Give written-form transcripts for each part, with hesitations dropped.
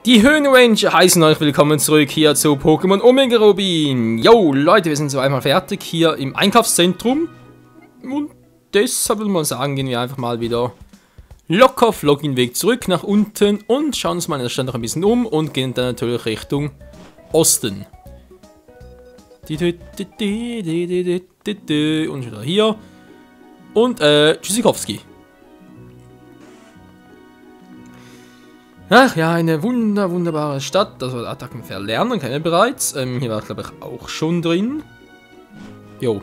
Die Höhenranger heißen euch willkommen zurück hier zu Pokémon Omega Rubin. Yo, Leute, wir sind so einmal fertig hier im Einkaufszentrum. Und deshalb würde man sagen, gehen wir einfach mal wieder locker flock den Weg zurück nach unten und schauen uns mal in der Stadt noch ein bisschen um und gehen dann natürlich Richtung Osten. Und wieder hier. Und Tschüssikowski. Ach ja, eine wunderbare Stadt. Also Attacken verlernen, kennen wir bereits. Hier war glaube ich auch schon drin. Jo.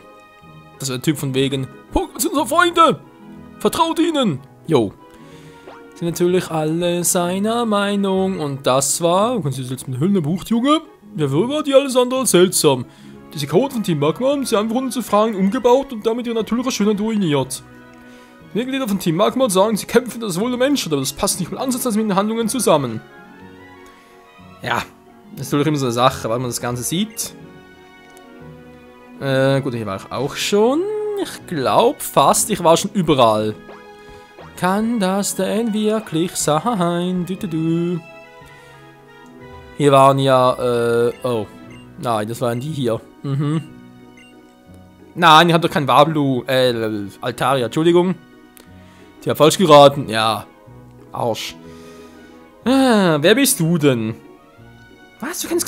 Das war der Typ von wegen, Pokémon sind unsere Freunde! Vertraut ihnen! Jo. Sind natürlich alle seiner Meinung. Und das war, kannst du jetzt mit Hüllen bucht, Junge? Ja, wo war die alles andere als seltsam? Diese Code von Team Magma haben sie einfach ohne zu fragen umgebaut und damit ihre natürliche Schönheit ruiniert. Die Mitglieder von Team Magma sagen, sie kämpfen für das Wohl der Menschen, aber das passt nicht mal ansatzweise mit den Handlungen zusammen. Ja, das ist natürlich immer so eine Sache, weil man das Ganze sieht. Gut, hier war ich auch schon. Ich glaube fast, ich war schon überall. Kann das denn wirklich sein? Hier waren ja, oh. Nein, das waren die hier. Nein, ihr habt doch kein Wablu, Altaria, Entschuldigung. Die hat falsch geraten, ja. Arsch. Wer bist du denn? Was, du kennst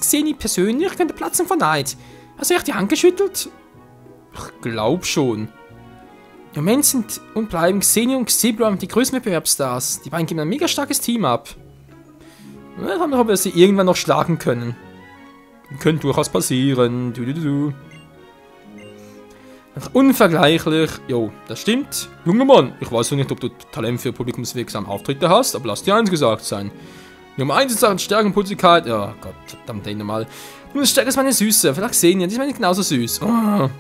Xeni persönlich? Ich könnte platzen von Neid. Hast du echt die Hand geschüttelt? Ich glaub schon. Im Moment sind und bleiben Xeni und Xebra die größten Wettbewerbsstars. Die beiden geben ein mega starkes Team ab. Wir haben noch, ob wir sie irgendwann noch schlagen können. Könnte durchaus passieren. Unvergleichlich. Jo, das stimmt. Junger Mann, ich weiß noch nicht, ob du Talent für publikumswirksame Auftritte hast, aber lass dir eins gesagt sein. Nummer 1 ist Sachen Stärke und Pulsigkeit. Ja, Gott, verdammt nochmal. Und das Stärke ist meine Süße. Vielleicht Xenia, die ist meine genauso süß. Oh.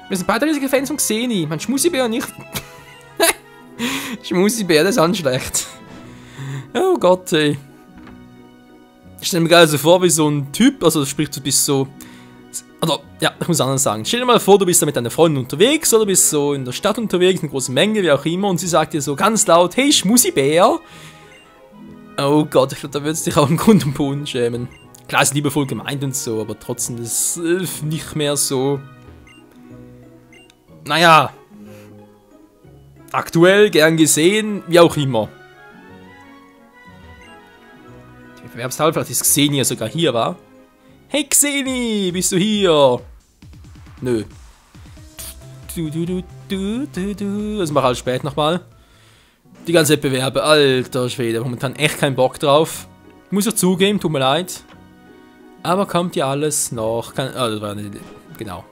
Wir sind beide riesige Fans von Xeni. Mein Schmusibär nicht. Schmusibär, das ist auch schlecht. Oh Gott, ey. Ich stelle mir gerade so vor, wie so ein Typ, also sprich, du bist so. Also, ja, ich muss anders sagen. Stell dir mal vor, du bist da mit deiner Freundin unterwegs oder bist so in der Stadt unterwegs, in einer großen Menge, wie auch immer, und sie sagt dir so ganz laut, hey, Schmusibär. Oh Gott, ich glaube, da würdest du dich auch im Grund und Boden schämen. Klar, ist liebevoll gemeint und so, aber trotzdem ist nicht mehr so. Naja. Aktuell, gern gesehen, wie auch immer. Die Bewerbshalber, vielleicht ist Xenia sogar hier, war. Hey Xeni, bist du hier? Nö. Das mache ich halt spät nochmal. Die ganzen Wettbewerbe, alter Schwede, momentan echt keinen Bock drauf. Muss ich zugeben, tut mir leid. Aber kommt ja alles noch. Das war nicht. Genau.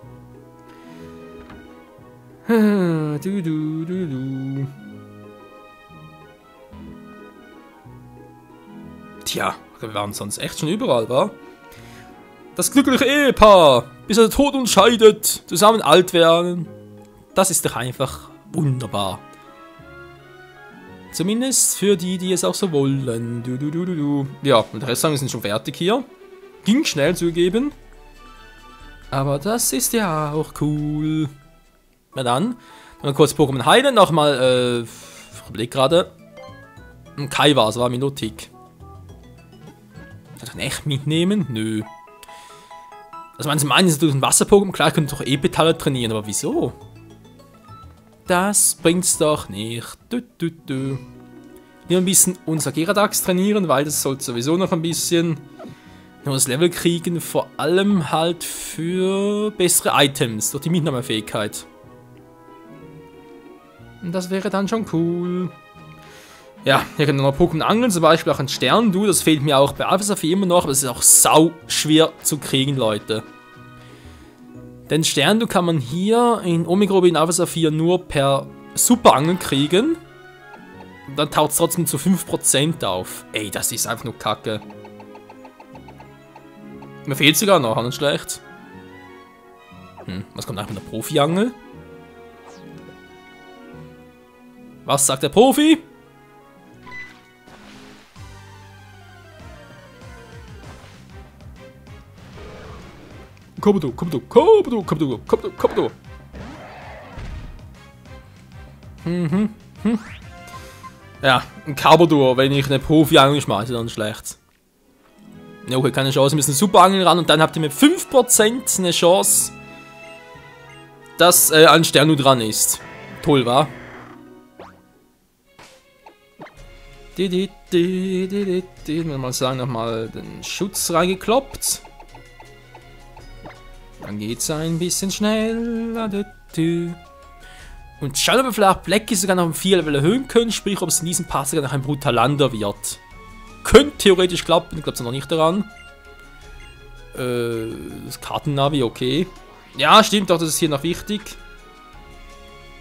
Tja, wir waren sonst echt schon überall, wa? Das glückliche Ehepaar, bis der Tod uns scheidet, zusammen alt werden. Das ist doch einfach wunderbar. Zumindest für die, die es auch so wollen. Ja, und der Rest sagen, wir sind schon fertig hier. Ging schnell zugeben. Aber das ist ja auch cool. Na dann kurz Pokémon heilen, nochmal, ich überleg gerade. Kai war es, war Minotik. Kann ich den echt mitnehmen? Nö. Also manche meinen, es ist durch ein Wasser-Pokémon, klar, könnt ihr doch E-Petalle trainieren, aber wieso? Das bringt's doch nicht. Wir ein bisschen unser Geradax trainieren, weil das sollte sowieso noch ein bisschen nur das Level kriegen, vor allem halt für bessere Items, durch die Mitnahmefähigkeit. Und das wäre dann schon cool. Ja, hier können wir noch Pokémon angeln, zum Beispiel auch ein Stern-Du, das fehlt mir auch bei Alpha Saphir immer noch, aber es ist auch sau schwer zu kriegen, Leute. Den Stern-Du kann man hier in Omega Rubin Alpha Saphir nur per Super-Angeln kriegen. Und dann taucht es trotzdem zu 5% auf. Ey, das ist einfach nur Kacke. Mir fehlt sogar noch, nicht schlecht. Was kommt eigentlich mit der Profi-Angel? Was sagt der Profi? Komm du. Ja, ein Carpador, wenn ich eine Profi-Angel schmeiße, dann schlecht. Ja, okay, keine Chance, wir müssen super Angeln ran und dann habt ihr mit 5% eine Chance, dass ein Sternu dran ist. Toll, wa? Mal sagen, nochmal den Schutz reingekloppt. Dann geht's ein bisschen schneller. Und schauen, ob wir vielleicht Blackie sogar noch um 4 Level erhöhen können, sprich, ob es in diesem Pass sogar noch ein Brutalander wird. Könnte theoretisch klappen, ich glaube es noch nicht daran. Das Kartennavi, okay. Ja, stimmt doch, das ist hier noch wichtig.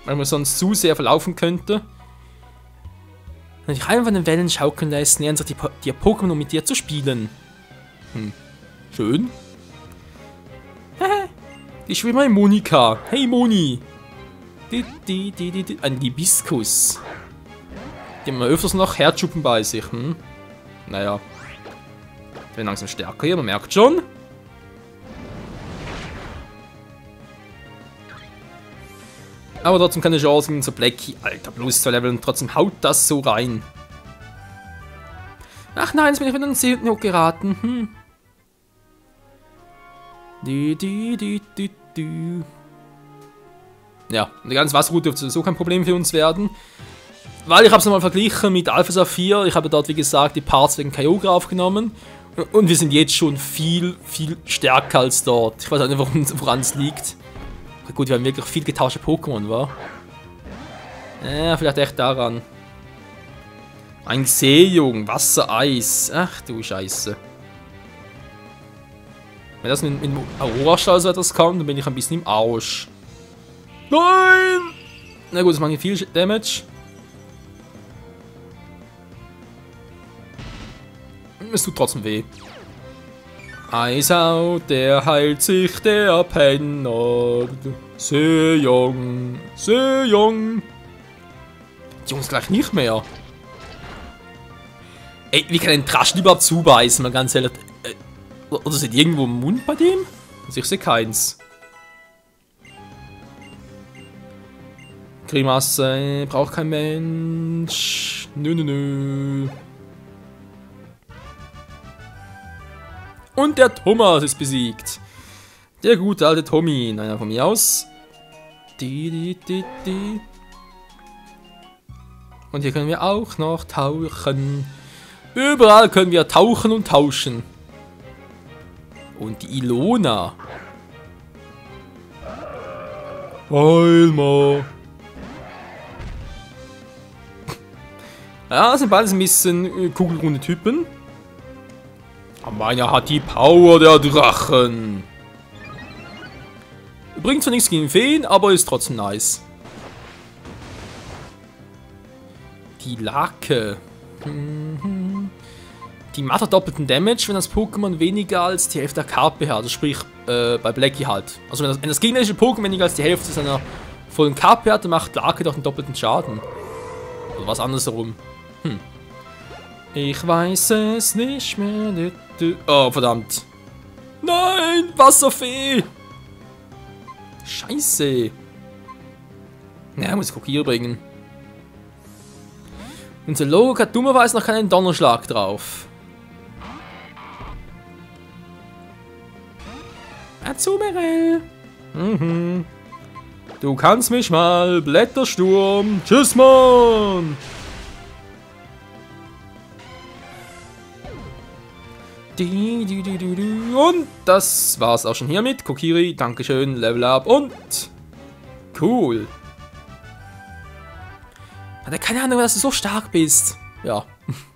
Weil man sonst zu sehr verlaufen könnte. Wenn ich einfach von den Wellen schaukeln lässt, lernen sich die Pokémon, um mit dir zu spielen. Schön. Die Schwimmer in Monika. Hey Moni. Ein Libiskus. Die haben wir öfters noch Herzschuppen bei sich. Naja. Ich bin langsam stärker hier, man merkt schon. Aber trotzdem keine Chance gegen so Blackie. Alter, plus 2 Level und trotzdem haut das so rein. Ach nein, jetzt bin ich wieder in den See hochgeraten. Ja, die ganze Wasserroute dürfte so kein Problem für uns werden. Weil ich habe es nochmal verglichen mit Alpha Saphir. Ich habe dort, wie gesagt, die Parts wegen Kyogre aufgenommen. Und wir sind jetzt schon viel, viel stärker als dort. Ich weiß auch nicht, woran es liegt. Gut, wir haben wirklich viel getauschte Pokémon, wa? Ja, vielleicht echt daran. Ein Seejung, Wassereis. Ach du Scheiße. Wenn das mit Aurora-Stahl so etwas kommt, dann bin ich ein bisschen im Arsch. Nein! Na gut, das macht viel Damage. Es tut trotzdem weh. Eisau, der heilt sich, der Penner. Seejung, Seejung. Die Jungs gleich nicht mehr. Ey, wie kann ein Traschen überhaupt zubeißen, mal ganz ehrlich. Oder ist irgendwo im Mund bei dem? Also ich sehe keins. Grimasse, braucht kein Mensch. Nö. Und der Thomas ist besiegt. Der gute alte Tommy. Naja, von mir aus. Und hier können wir auch noch tauchen. Überall können wir tauchen und tauschen. Und die Ilona. Heilma. Ja, sind beides ein bisschen kugelrunde Typen. Aber meiner hat die Power der Drachen. Bringt zwar nichts gegen Feen, aber ist trotzdem nice. Die Lake. Die macht doppelten Damage, wenn das Pokémon weniger als die Hälfte der KP hat. Also sprich, bei Blackie halt. Also wenn das gegnerische Pokémon weniger als die Hälfte seiner vollen KP hat, dann macht Lake doch einen doppelten Schaden. Oder was andersherum. Ich weiß es nicht mehr. Oh, verdammt. Nein, Wasserfee. Scheiße. Ja, muss ich Kokir bringen. Unser Logo hat dummerweise noch keinen Donnerschlag drauf. Azumarill. Du kannst mich mal, Blättersturm. Tschüss, Mann. Und das war's auch schon hiermit. Kokiri, Dankeschön, Level Up und cool. Hat er keine Ahnung, dass du so stark bist? Ja,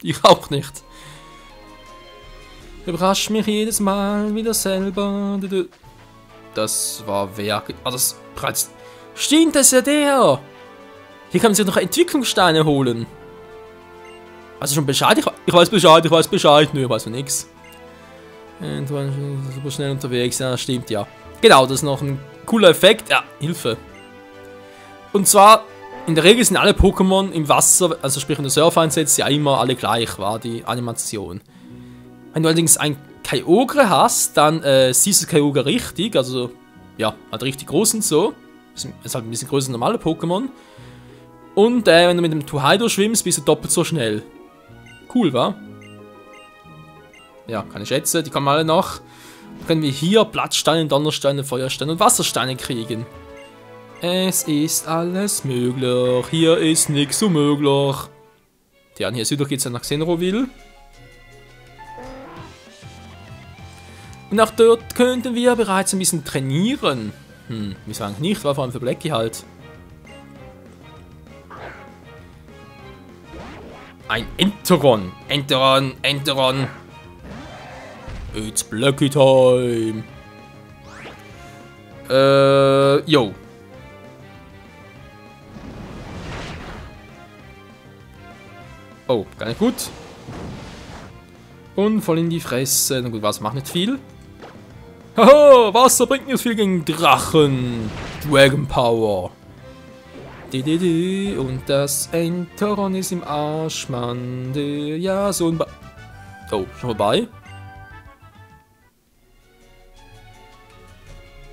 ich auch nicht. Überrascht mich jedes Mal wieder selber. Das war wer? Ah, das bereits. Stimmt, das ist ja der. Hier kann man sich noch Entwicklungssteine holen. Also schon Bescheid? Ich weiß Bescheid. Nö, ich weiß noch nichts. Und war super schnell unterwegs, ja, stimmt, ja. Genau, das ist noch ein cooler Effekt. Ja, Hilfe. Und zwar, in der Regel sind alle Pokémon im Wasser, also sprich in der Surfer einsetzt, ja immer alle gleich, war die Animation. Wenn du allerdings ein Kyogre hast, dann siehst du Kyogre richtig, also, ja, halt richtig groß und so. Ist halt ein bisschen größer als normale Pokémon. Und wenn du mit dem Tuhaido schwimmst, bist du doppelt so schnell. Cool, wa? Ja, kann ich schätzen. Die kommen alle noch. Dann können wir hier Blattsteine, Donnersteine, Feuersteine und Wassersteine kriegen. Es ist alles möglich. Hier ist nichts unmöglich. Ja, und hier südlich geht es ja nach Xenroville. Und auch dort könnten wir bereits ein bisschen trainieren. Wieso eigentlich nicht? War vor allem für Blackie halt. Ein Enteron. Enteron, Enteron. It's Blackie time. Yo. Oh, gar nicht gut. Und voll in die Fresse. Na gut, was macht nicht viel. Haha, Wasser bringt nicht viel gegen Drachen. Dragon Power. Und das Enteron ist im Arsch, Mann. Ja, so ein Oh, schon vorbei.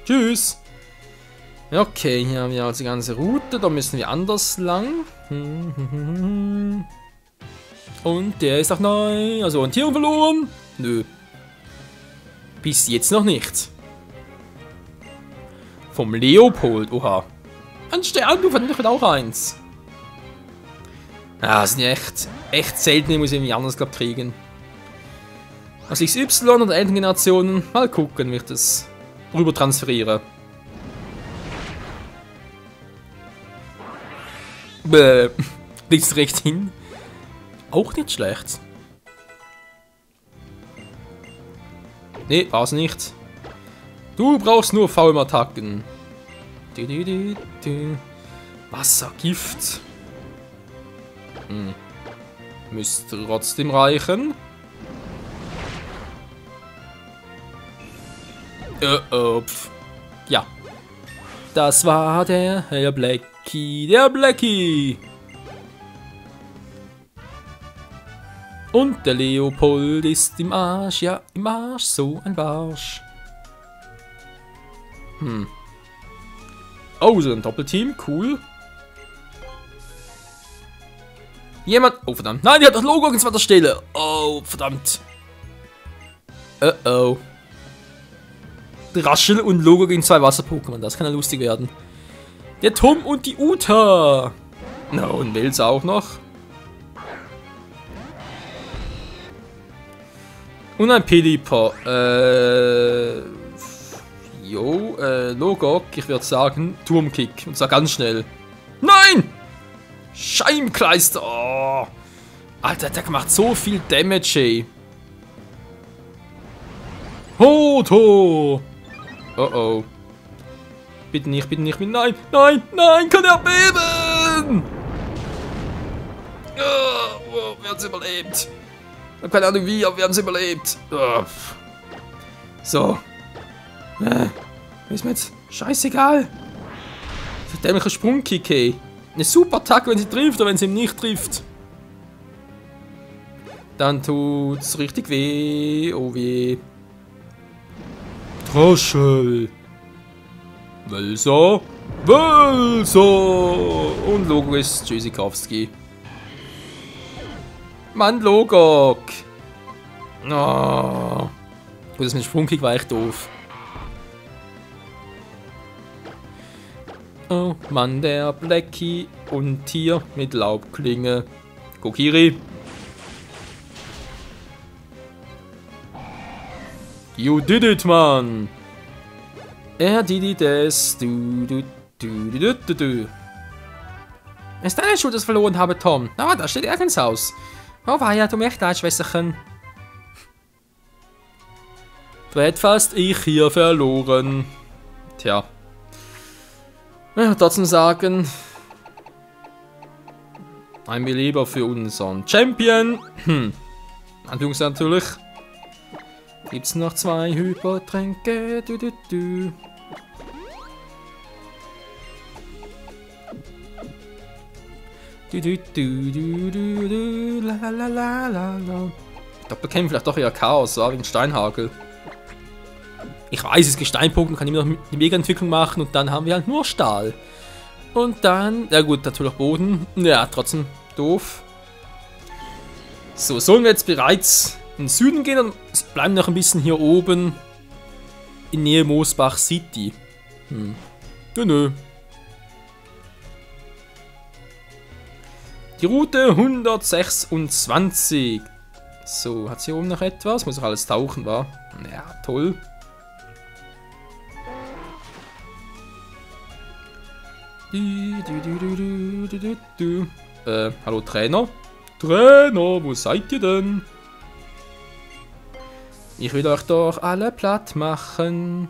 Tschüss. Okay, hier haben wir also die ganze Route. Da müssen wir anders lang. Und der ist auch neu. Also Orientierung verloren? Nö. Bis jetzt noch nicht. Vom Leopold. Oha. Ein Stern, du verdient auch eins. Ah, sind ja echt selten, ich muss irgendwie anders glaub kriegen. Also XY oder Elterngenerationen, mal gucken, wie ich das rüber transferiere. Liegt's recht hin. Auch nicht schlecht. Nee, war's nicht. Du brauchst nur VM-Attacken. Wassergift. Müsste trotzdem reichen. Ja. Das war der Herr Blackie. Der Blackie. Und der Leopold ist im Arsch. Ja, im Arsch. So ein Barsch. Oh, so ein Doppelteam. Cool. Jemand... Oh, verdammt. Nein, die hat das Logo an zweiter Stelle. Oh, verdammt. Oh. Raschel und Logo gegen zwei Wasser-Pokémon. Das kann ja lustig werden. Der Tom und die Uta. Na, und Wels auch noch. Und ein Pelipper. Logok, ich würde sagen, Turmkick. Und zwar ganz schnell. Nein! Scheimkleister! Oh. Alter, der macht so viel Damage, ey. Hoto! Oh oh. Bitte nicht, bitte nicht, nein, nein, nein, kann er beben! Oh, wir haben es überlebt. Keine Ahnung wie, aber wir haben es überlebt. Oh. So. Ist mir jetzt scheißegal. Das ist dämlicher Sprungkick, ey. Eine super Attacke, wenn sie trifft, oder wenn sie ihn nicht trifft. Dann tut's richtig weh. Oh weh. Droschel. Wölser. Wölser. Und Logo ist Tschüssikowski. Mann, Logok. Oh. Gut, das mit dem Sprungkick war echt doof. Oh Mann, der Blackie und hier mit Laubklinge. Kokiri. You did it, man. Er did es. Du. Es ist deine Schuld, dass ich verloren habe, Tom. Ah, da steht Ärgenshaus. Oh weia, du mich leid, Schwesterchen. Du hättest fast ich hier verloren. Tja. Ich würde trotzdem sagen, ein Belieber für unseren Champion. Anführungszeichen natürlich. Gibt's noch 2 Hypertränke. Doppelkämpfe vielleicht doch eher Chaos, so wegen Steinhagel. Ich weiß, es ist Gestein-Pokémon, kann immer noch die Mega-Entwicklung machen und dann haben wir halt nur Stahl. Und dann, ja gut, natürlich Boden. Ja, trotzdem doof. So, sollen wir jetzt bereits in den Süden gehen und bleiben noch ein bisschen hier oben in Nähe Moosbach City. Nö. Die Route 126. So, hat hier oben noch etwas? Muss auch alles tauchen, wa? Ja, toll. Hallo Trainer? Trainer, wo seid ihr denn? Ich will euch doch alle platt machen.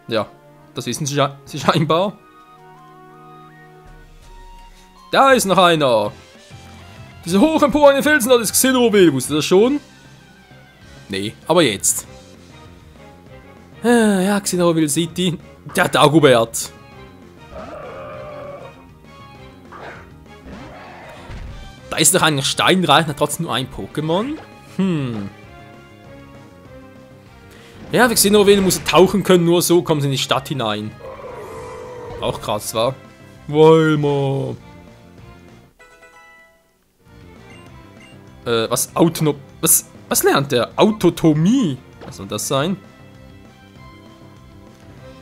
Ja, das wissen sie scheinbar. Da ist noch einer. Diese hochemporenden Felsen da des Xenobil, wusstet ihr das schon? Nee, aber jetzt. Ja, Xenobil City. Der Dagobert. Da ist doch ein Steinreich, hat trotzdem nur ein Pokémon. Ja, wie Xenobil muss tauchen können, nur so kommen sie in die Stadt hinein. Auch krass, wa? Weilmer. Was lernt der? Autotomie. Was soll das sein?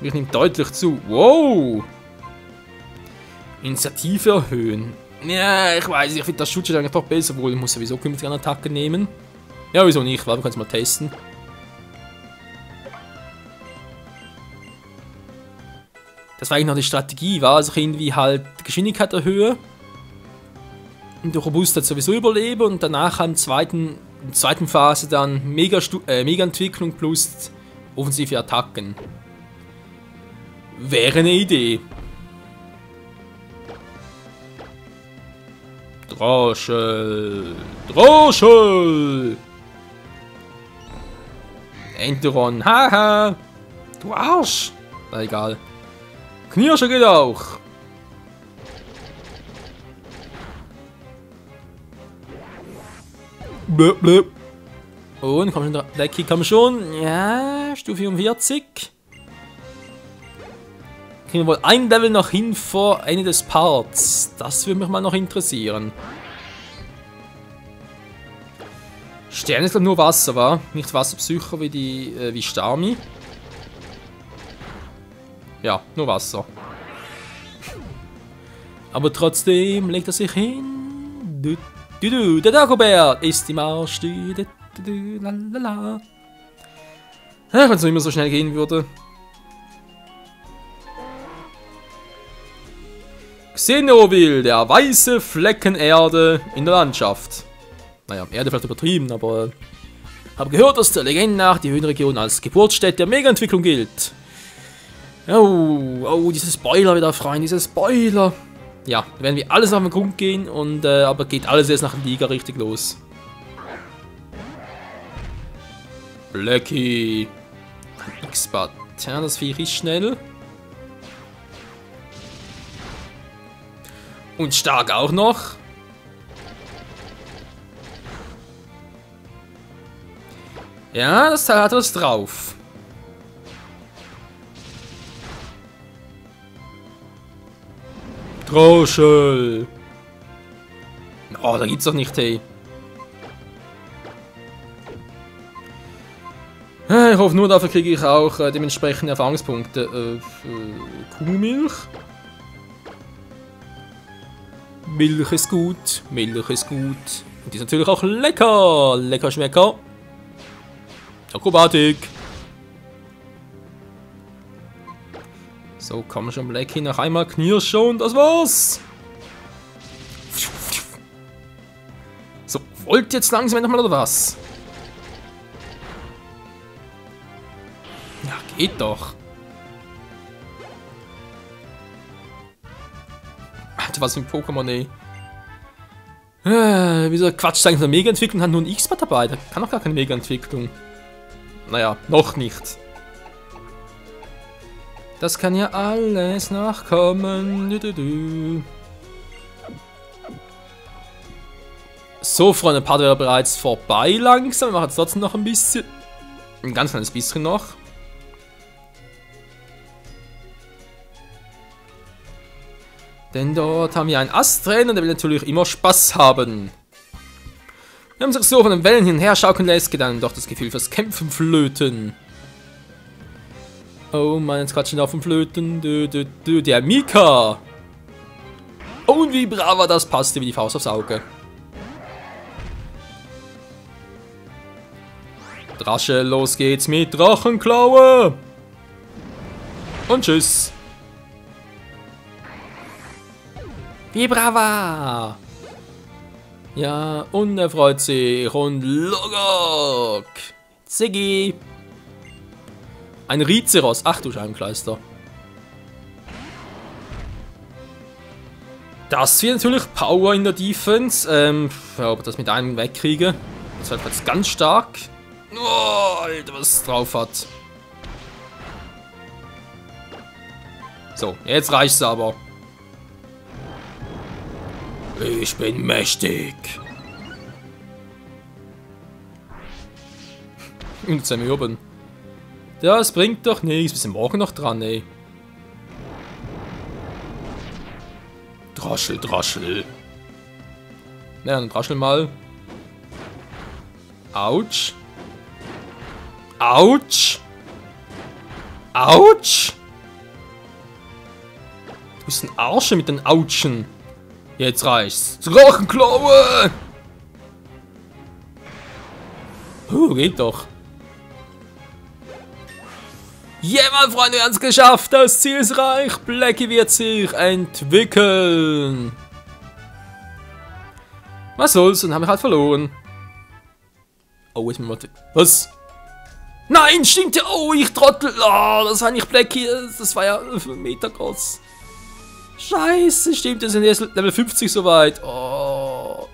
Ich nehme deutlich zu. Wow! Initiative erhöhen. Ja, ich weiß, ich finde das Schutzschild eigentlich doch besser, obwohl ich muss sowieso künftig eine Attacke nehmen. Ja, wieso nicht? Wir können es mal testen. Das war eigentlich noch die Strategie, war also irgendwie halt die Geschwindigkeit erhöhen. Und die Robustheit sowieso überleben und danach in der zweiten Phase dann Mega-Entwicklung plus offensive Attacken. Wäre eine Idee. Droschel! Droschel! Enteron, haha! Du Arsch! Na egal. Knirscher geht auch! Blöp, blöp. Und komm schon, Lecky, komm schon. Ja, Stufe 44. Kriegen wir wohl ein Level noch hin vor Ende des Parts. Das würde mich mal noch interessieren. Stern ist glaube nur Wasser, wa? Nicht Wasserpsycho wie Starmie. Ja, nur Wasser. Aber trotzdem legt er sich hin. Der Dagobert ist im Arsch. Lalala. Wenn es noch immer so schnell gehen würde. Xenobil, der weiße Flecken Erde in der Landschaft. Naja, Erde vielleicht übertrieben, aber habe gehört, dass der Legende nach die Höhenregion als Geburtsstätte der Mega-Entwicklung gilt. Oh, diese Spoiler wieder, Freunde, diese Spoiler. Ja, da werden wir alles auf den Grund gehen und aber geht alles erst nach der Liga richtig los. Blackie. X-Bot. Ja, das Viech ist schnell. Und stark auch noch. Ja, das Teil hat was drauf. Droschel. Oh, da gibt's doch nicht, hey. Ich hoffe nur, dafür kriege ich auch dementsprechend Erfahrungspunkte. Kuhmilch. Milch ist gut, Milch ist gut. Und die ist natürlich auch lecker. Lecker Schmecker. Akrobatik. So, komm schon, Blackie, noch einmal Knirscher und das war's. So, wollt ihr jetzt langsam nochmal oder was? Ja, geht doch. Alter, was für ein Pokémon, ey. Wieso Quatsch, eigentlich eine Mega-Entwicklung, hat nur ein X-Bot dabei. Da kann doch gar keine Mega-Entwicklung. Naja, noch nicht. Das kann ja alles nachkommen. So, Freunde, Part wäre bereits vorbei langsam. Wir machen jetzt trotzdem noch ein bisschen. Ein ganz kleines bisschen noch. Denn dort haben wir einen Ast drin und der will natürlich immer Spaß haben. Wenn man sich so von den Wellen hin und her schaukeln lässt, geht dann doch das Gefühl fürs Kämpfen flöten. Oh Mann, jetzt gerade schon auf dem Flöten. Der Mika. Oh, und wie brav das passte wie die Faust aufs Auge. Drasche, los geht's mit Drachenklaue. Und tschüss. Wie brava. Ja, und er freut sich. Und Logok. Ziggy. Ein Rizeros. Ach du Scheibenkleister. Das wird natürlich Power in der Defense. Ja, ob ich das mit einem wegkriege. Das wird jetzt ganz stark. Oh, Alter, was es drauf hat. So, jetzt reicht's aber. Ich bin mächtig. Und jetzt sind wir oben. Das bringt doch nichts. Wir sind morgen noch dran, ey. Draschel, Draschel. Na, dann draschel mal. Autsch. Autsch. Autsch. Du bist ein Arsch mit den Autschen. Jetzt reicht's. Drachenklaue! Geht doch. Ja, mein Freunde, wir haben es geschafft. Das Ziel ist reich. Blackie wird sich entwickeln. Was soll's, dann haben wir halt verloren. Oh, jetzt mal. Was? Nein, stimmt ja. Oh, ich Trottel. Oh, das war nicht Blackie. Das war ja 5 Meter groß. Scheiße, stimmt, wir sind erst Level 50 soweit. Oh.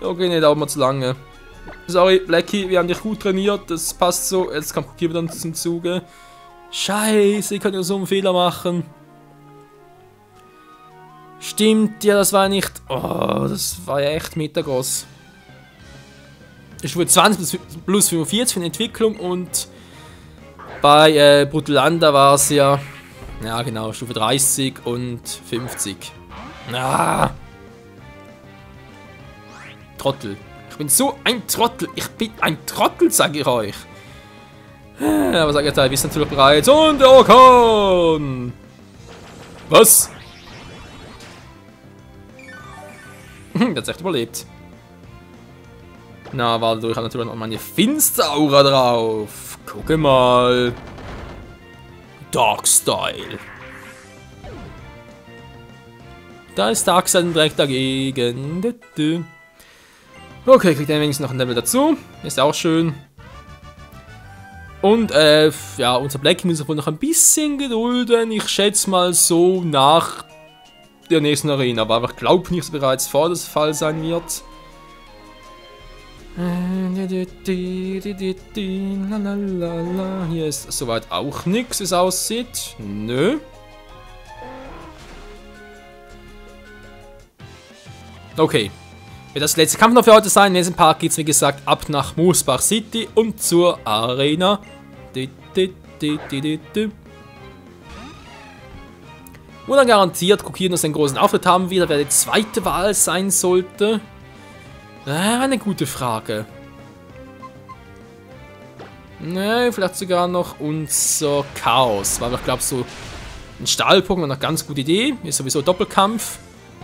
Okay, ne, dauert mal zu lange. Sorry, Blackie, wir haben dich gut trainiert, das passt so. Jetzt kommt Kokir dann zum Zuge. Scheiße, ich kann ja so einen Fehler machen. Stimmt, ja, das war nicht... Oh, das war ja echt metergroß. Ich wurde 20 plus 45 für die Entwicklung und bei Brutulanda war es ja... Ja, genau, Stufe 30 und 50. Ah. Trottel. Ich bin so ein Trottel. Ich bin ein Trottel, sage ich euch. Aber sag jetzt, ihr wisst natürlich bereits. Und der Orkan! Was? Der hat echt überlebt. Na, warte, ich habe natürlich noch meine Finsteraura drauf. Gucke mal. Darkstyle. Da ist Darkstyle direkt dagegen. Okay, kriegt er wenigstens noch ein Level dazu. Ist auch schön. Und, ja, unser Blackie muss wohl noch ein bisschen gedulden. Ich schätze mal so nach der nächsten Arena. Aber ich glaube nicht, dass bereits vor das Fall sein wird. Hier ist soweit auch nichts, wie es aussieht. Nö. Okay. Wird das letzte Kampf noch für heute sein. Im nächsten Part geht es, wie gesagt, ab nach Moosbach City und zur Arena. Wo dann garantiert Kokir noch seinen großen Auftritt haben wird, wer die zweite Wahl sein sollte. Eine gute Frage. Ne, vielleicht sogar noch unser Chaos. Weil ich glaube, so ein Stahlpokémon eine ganz gute Idee. Ist sowieso Doppelkampf.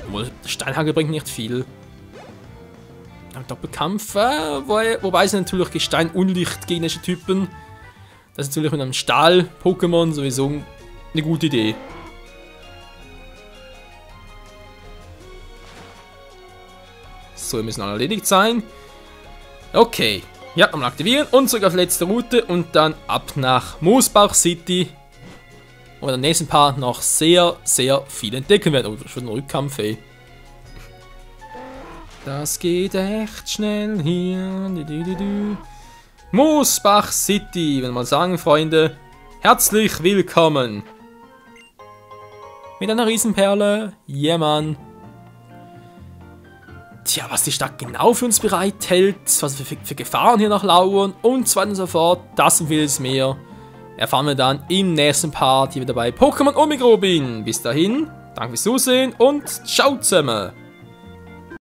Obwohl, Steinhagel bringt nicht viel. Doppelkampf, wobei sind natürlich Gestein- und Lichtgegnerische Typen. Das ist natürlich mit einem Stahl-Pokémon sowieso eine gute Idee. So, wir müssen alle erledigt sein. Okay. Ja, nochmal aktivieren und zurück auf die letzte Route und dann ab nach Moosbach City. Und im nächsten Part noch sehr, sehr viel entdecken werden. Oh, schon ein Rückkampf, ey. Das geht echt schnell hier. Moosbach City, wenn wir mal sagen, Freunde. Herzlich willkommen. Mit einer Riesenperle. Yeah, Mann. Tja, was die Stadt genau für uns bereithält, was für Gefahren hier noch lauern und so weiter und so fort, das und vieles mehr erfahren wir dann im nächsten Part hier wieder bei Pokémon Omega bin. Bis dahin, Danke fürs Zusehen und ciao zusammen.